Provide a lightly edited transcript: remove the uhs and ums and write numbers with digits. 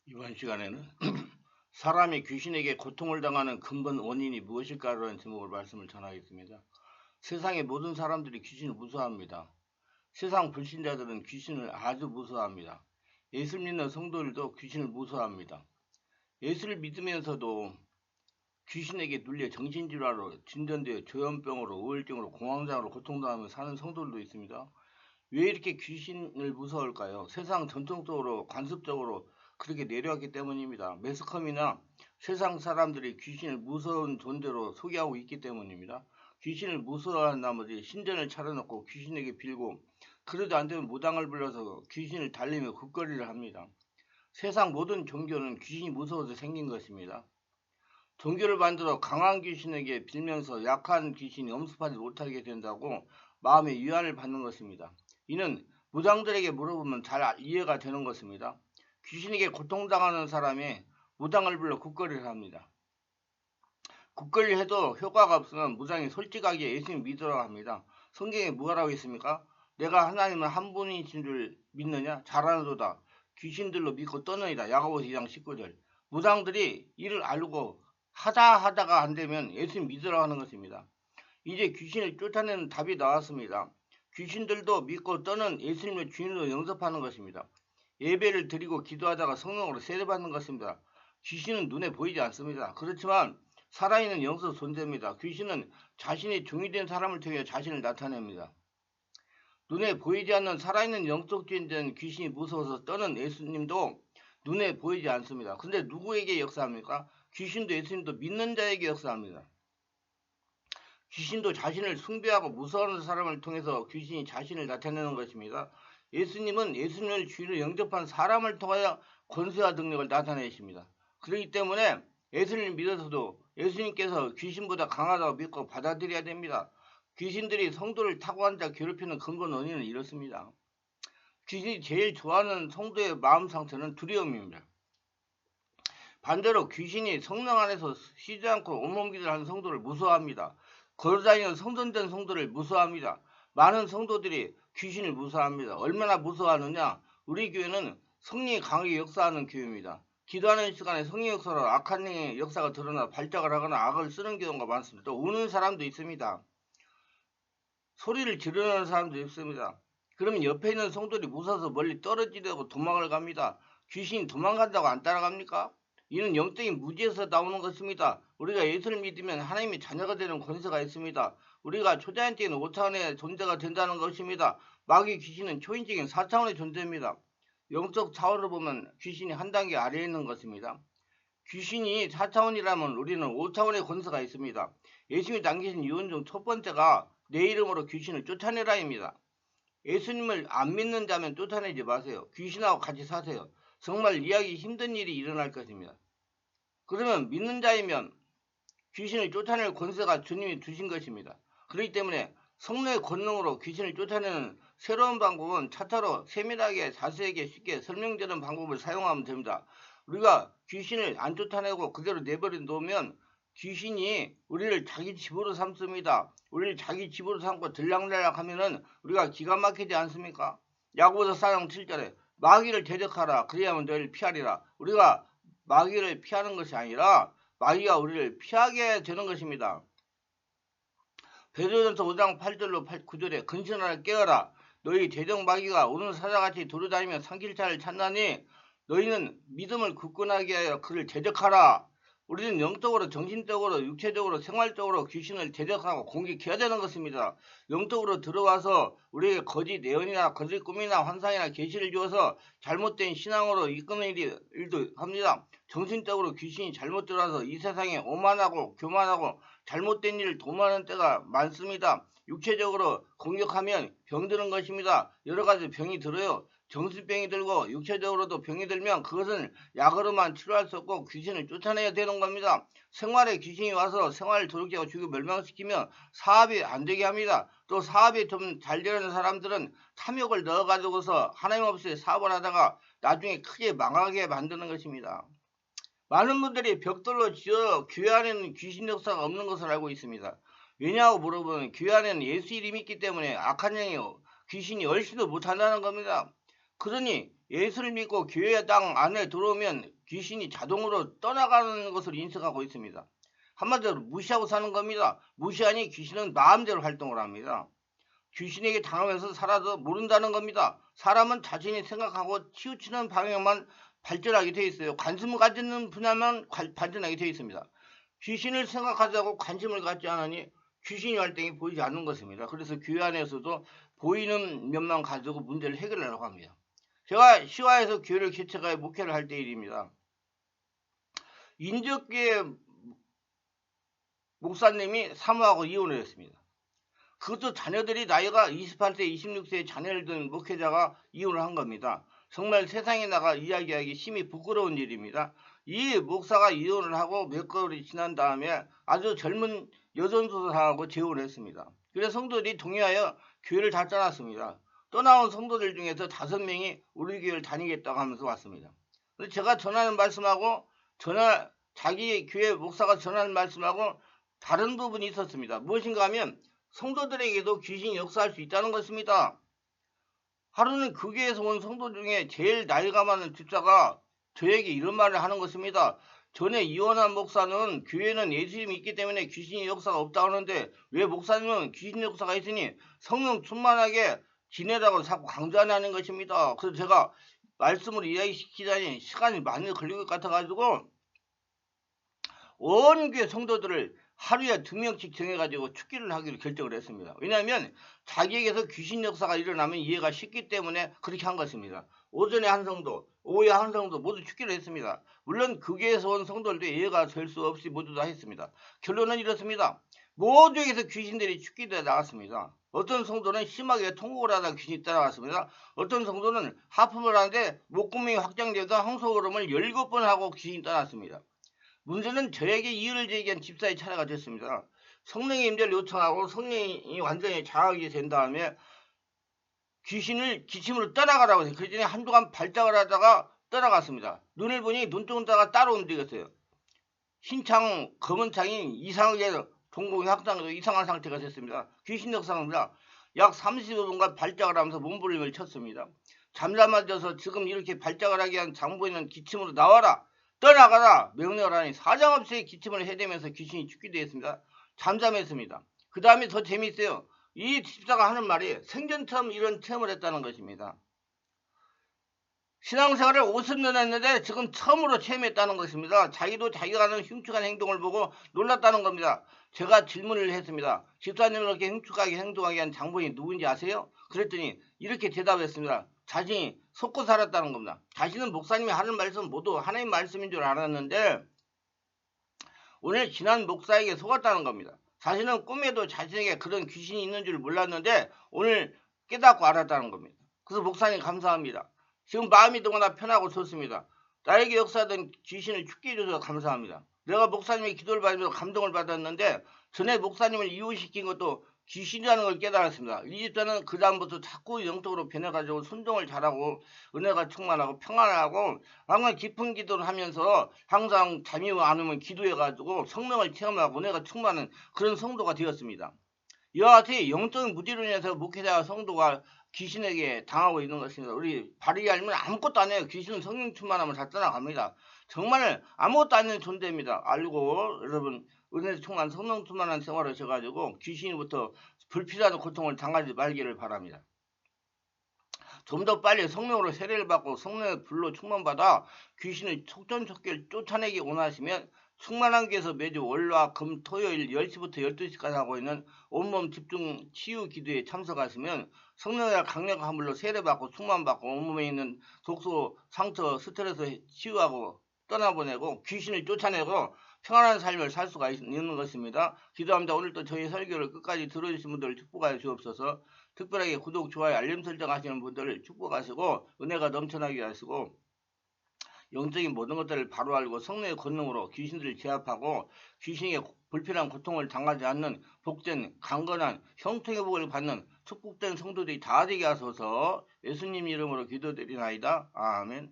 이번 시간에는 사람이 귀신에게 고통을 당하는 근본 원인이 무엇일까라는 제목으로 말씀을 전하겠습니다. 세상의 모든 사람들이 귀신을 무서워합니다. 세상 불신자들은 귀신을 아주 무서워합니다. 예수를 믿는 성도들도 귀신을 무서워합니다. 예수를 믿으면서도 귀신에게 눌려 정신질환으로 진전되어 조현병으로 우울증으로 공황장애로 고통당하며 사는 성도들도 있습니다. 왜 이렇게 귀신을 무서워할까요? 세상 전통적으로 관습적으로 그렇게 내려왔기 때문입니다. 매스컴이나 세상 사람들이 귀신을 무서운 존재로 소개하고 있기 때문입니다. 귀신을 무서워한 나머지 신전을 차려놓고 귀신에게 빌고 그래도 안 되면 무당을 불러서 귀신을 달래며 굿거리를 합니다. 세상 모든 종교는 귀신이 무서워서 생긴 것입니다. 종교를 만들어 강한 귀신에게 빌면서 약한 귀신이 엄습하지 못하게 된다고 마음의 위안을 받는 것입니다. 이는 무당들에게 물어보면 잘 이해가 되는 것입니다. 귀신에게 고통당하는 사람이 무당을 불러 굿거리를 합니다. 굿거리를 해도 효과가 없으면 무당이 솔직하게 예수님 믿으라고 합니다. 성경에 뭐라고 있습니까? 내가 하나님은 한 분이신 줄 믿느냐? 잘하노도다. 귀신들로 믿고 떠느니라. 야고보서 2장 19절. 무당들이 이를 알고 하다가 안 되면 예수님 믿으라고 하는 것입니다. 이제 귀신을 쫓아내는 답이 나왔습니다. 귀신들도 믿고 떠는 예수님을 주인으로 영접하는 것입니다. 예배를 드리고 기도하다가 성령으로 세례받는 것입니다. 귀신은 눈에 보이지 않습니다. 그렇지만 살아있는 영적 존재입니다. 귀신은 자신이 종이 된 사람을 통해 자신을 나타냅니다. 눈에 보이지 않는 살아있는 영적 존재인 귀신이 무서워서 떠는 예수님도 눈에 보이지 않습니다. 근데 누구에게 역사합니까? 귀신도 예수님도 믿는 자에게 역사합니다. 귀신도 자신을 숭배하고 무서워하는 사람을 통해서 귀신이 자신을 나타내는 것입니다. 예수님은 예수님을 주인으로 영접한 사람을 통하여 권세와 능력을 나타내십니다. 그렇기 때문에 예수님을 믿어서도 예수님께서 귀신보다 강하다고 믿고 받아들여야 됩니다. 귀신들이 성도를 타고 앉아 괴롭히는 근본 원인은 이렇습니다. 귀신이 제일 좋아하는 성도의 마음 상태는 두려움입니다. 반대로 귀신이 성령 안에서 쉬지 않고 온몸 기도를 하는 성도를 무서워합니다. 걸어다니는 성전된 성도를 무서워합니다. 많은 성도들이 귀신을 무서워합니다. 얼마나 무서워하느냐? 우리 교회는 성령이 강하게 역사하는 교회입니다. 기도하는 시간에 성령 역사로 악한 영의 역사가 드러나 발작을 하거나 악을 쓰는 경우가 많습니다. 또 우는 사람도 있습니다. 소리를 지르는 사람도 있습니다. 그러면 옆에 있는 성도들이 무서워서 멀리 떨어지려고 도망을 갑니다. 귀신이 도망간다고 안 따라갑니까? 이는 영적인 무지에서 나오는 것입니다. 우리가 예수를 믿으면 하나님의 자녀가 되는 권세가 있습니다. 우리가 초자연적인 5차원의 존재가 된다는 것입니다. 마귀 귀신은 초인적인 4차원의 존재입니다. 영적 차원으로 보면 귀신이 한 단계 아래에 있는 것입니다. 귀신이 4차원이라면 우리는 5차원의 권세가 있습니다. 예수님이 남기신 유언 중 첫 번째가 내 이름으로 귀신을 쫓아내라입니다. 예수님을 안 믿는 자면 쫓아내지 마세요. 귀신하고 같이 사세요. 정말 이해하기 힘든 일이 일어날 것입니다. 그러면 믿는 자이면 귀신을 쫓아낼 권세가 주님이 주신 것입니다. 그렇기 때문에 성령의 권능으로 귀신을 쫓아내는 새로운 방법은 차차로 세밀하게 자세하게 쉽게 설명되는 방법을 사용하면 됩니다. 우리가 귀신을 안 쫓아내고 그대로 내버려 놓으면 귀신이 우리를 자기 집으로 삼습니다. 우리를 자기 집으로 삼고 들락날락 하면은 우리가 기가 막히지 않습니까? 야고보서 4장 7절에 마귀를 대적하라 그리하면 너희를 피하리라. 우리가 마귀를 피하는 것이 아니라 마귀가 우리를 피하게 되는 것입니다. 베드로전서 5장 8절로 9절에 근신하라 깨어라. 너희 대적 마귀가 오늘 사자같이 돌아다니며 상길자를 찾나니 너희는 믿음을 굳건하게 하여 그를 대적하라. 우리는 영적으로 정신적으로 육체적으로 생활적으로 귀신을 대적하고 공격해야 되는 것입니다. 영적으로 들어와서 우리에게 거짓 예언이나 거짓 꿈이나 환상이나 계시를 주어서 잘못된 신앙으로 이끄는 일도 합니다. 정신적으로 귀신이 잘못 들어와서 이 세상에 오만하고 교만하고 잘못된 일을 도모하는 때가 많습니다. 육체적으로 공격하면 병드는 것입니다. 여러 가지 병이 들어요. 정신병이 들고 육체적으로도 병이 들면 그것은 약으로만 치료할 수 없고 귀신을 쫓아내야 되는 겁니다. 생활에 귀신이 와서 생활을 더럽게 하고 죽이고 멸망시키면 사업이 안 되게 합니다. 또 사업이 좀 잘 되는 사람들은 탐욕을 넣어가지고서 하나님 없이 사업을 하다가 나중에 크게 망하게 만드는 것입니다. 많은 분들이 벽돌로 지어 교회 안에는 귀신 역사가 없는 것을 알고 있습니다. 왜냐하고 물어보면 교회 안에는 예수 이름이 있기 때문에 악한 영이 귀신이 얼씬도 못한다는 겁니다. 그러니 예수를 믿고 교회 당 안에 들어오면 귀신이 자동으로 떠나가는 것을 인식하고 있습니다. 한마디로 무시하고 사는 겁니다. 무시하니 귀신은 마음대로 활동을 합니다. 귀신에게 당하면서 살아도 모른다는 겁니다. 사람은 자신이 생각하고 치우치는 방향만 발전하게 되어 있어요. 관심을 가지는 분야만 발전하게 되어 있습니다. 귀신을 생각하자고 관심을 갖지 않으니 귀신의 활동이 보이지 않는 것입니다. 그래서 교회 안에서도 보이는 면만 가지고 문제를 해결하려고 합니다. 제가 시화에서 교회를 개척하여 목회를 할 때 일입니다. 인적교회 목사님이 사모하고 이혼을 했습니다. 그것도 자녀들이 나이가 28세, 26세의 자녀를 둔 목회자가 이혼을 한 겁니다. 정말 세상에 나가 이야기하기 심히 부끄러운 일입니다. 이 목사가 이혼을 하고 몇 개월이 지난 다음에 아주 젊은 여전도사하고 재혼을 했습니다. 그래서 성도들이 동의하여 교회를 다 떠났습니다. 떠나온 성도들 중에서 5명이 우리 교회를 다니겠다고 하면서 왔습니다. 제가 전하는 말씀하고 자기 교회 목사가 전하는 말씀하고 다른 부분이 있었습니다. 무엇인가 하면 성도들에게도 귀신이 역사할 수 있다는 것입니다. 하루는 그 교회에서 온 성도 중에 제일 나이가 많은 집사가 저에게 이런 말을 하는 것입니다. 전에 이혼한 목사는 교회는 예수님이 있기 때문에 귀신의 역사가 없다고 하는데 왜 목사님은 귀신의 역사가 있으니 성령 충만하게 지내라고 자꾸 강조하는 것입니다. 그래서 제가 말씀을 이야기시키자니 시간이 많이 걸릴 것 같아가지고 온 교회 성도들을 하루에 2명씩 정해가지고 축기를 하기로 결정을 했습니다. 왜냐하면 자기에게서 귀신 역사가 일어나면 이해가 쉽기 때문에 그렇게 한 것입니다. 오전에 한 성도, 오후에 한 성도 모두 축기를 했습니다. 물론 그 교회에서 온 성도들도 이해가 될 수 없이 모두 다 했습니다. 결론은 이렇습니다. 모두에게서 귀신들이 축기되어 나갔습니다. 어떤 성도는 심하게 통곡을 하다 귀신이 따라갔습니다. 어떤 성도는 하품을 하는데 목구멍이 확장돼서 항소걸음을 7번 하고 귀신이 떠났습니다. 문제는 저에게 이유를 제기한 집사의 차례가 됐습니다. 성령의 임재를 요청하고 성령이 완전히 장악이 된 다음에 귀신을 기침으로 떠나가라고 해서 그 전에 한동안 발작을 하다가 떠나갔습니다. 눈을 보니 눈동자가 따로 움직였어요. 흰창, 검은 창이 이상하게 동공이 확장해서 이상한 상태가 됐습니다. 귀신 역사입니다. 약 35분간 발작을 하면서 몸부림을 쳤습니다. 잠잠해져서 지금 이렇게 발작을 하게 한 장부인은 기침으로 나와라! 떠나가라! 명령을 하니 사정없이 기침을 해대면서 귀신이 죽기도 했습니다. 잠잠했습니다. 그 다음에 더 재미있어요. 이 집사가 하는 말이 생전 처음 이런 체험을 했다는 것입니다. 신앙생활을 50년 했는데 지금 처음으로 체험했다는 것입니다. 자기도 자기가 하는 흉측한 행동을 보고 놀랐다는 겁니다. 제가 질문을 했습니다. 집사님을 그렇게 흉측하게 행동하게 한 장본인이 누군지 아세요? 그랬더니 이렇게 대답했습니다. 자신이 속고 살았다는 겁니다. 자신은 목사님이 하는 말씀 모두 하나님 말씀인 줄 알았는데 오늘 지난 목사에게 속았다는 겁니다. 자신은 꿈에도 자신에게 그런 귀신이 있는 줄 몰랐는데 오늘 깨닫고 알았다는 겁니다. 그래서 목사님 감사합니다. 지금 마음이 너무나 편하고 좋습니다. 나에게 역사하던 귀신을 죽게 해줘서 감사합니다. 내가 목사님의 기도를 받으면서 감동을 받았는데 전에 목사님을 이혼시킨 것도 귀신이라는 걸 깨달았습니다. 이 집사는 그 다음부터 자꾸 영적으로 변해가지고 순종을 잘하고 은혜가 충만하고 평안하고 항상 깊은 기도를 하면서 항상 잠이 안 오면 기도해가지고 성령을 체험하고 은혜가 충만한 그런 성도가 되었습니다. 이와 같이 영적인 무지로 인해서 목회자와 성도가 귀신에게 당하고 있는 것입니다. 우리 바르게 알면 아무것도 안 해요. 귀신은 성령 충만하면 다 떠나갑니다. 정말 아무것도 아닌 존재입니다. 알고 여러분 은혜 충만 성령 충만한 생활을 하셔가지고 귀신으로부터 불필요한 고통을 당하지 말기를 바랍니다. 좀 더 빨리 성령으로 세례를 받고 성령의 불로 충만받아 귀신을 속전속결 쫓아내기 원하시면 충만한 교회에서 매주 월화 금 토요일 10시부터 12시까지 하고 있는 온몸 집중 치유 기도에 참석하시면 성령의 강력한 물로 세례받고 충만받고 온몸에 있는 독소, 상처, 스트레스 치유하고 떠나보내고 귀신을 쫓아내고 평안한 삶을 살 수가 있는 것입니다. 기도합니다. 오늘도 저희 설교를 끝까지 들어주신 분들을 축복하여 주옵소서. 특별하게 구독, 좋아요, 알림 설정 하시는 분들을 축복하시고 은혜가 넘쳐나게 하시고 영적인 모든 것들을 바로 알고 성령의 권능으로 귀신들을 제압하고 귀신에게 불필요한 고통을 당하지 않는 복된 강건한 형통의 복을 받는 축복된 성도들이 다 되게 하소서. 예수님 이름으로 기도드리나이다. 아멘.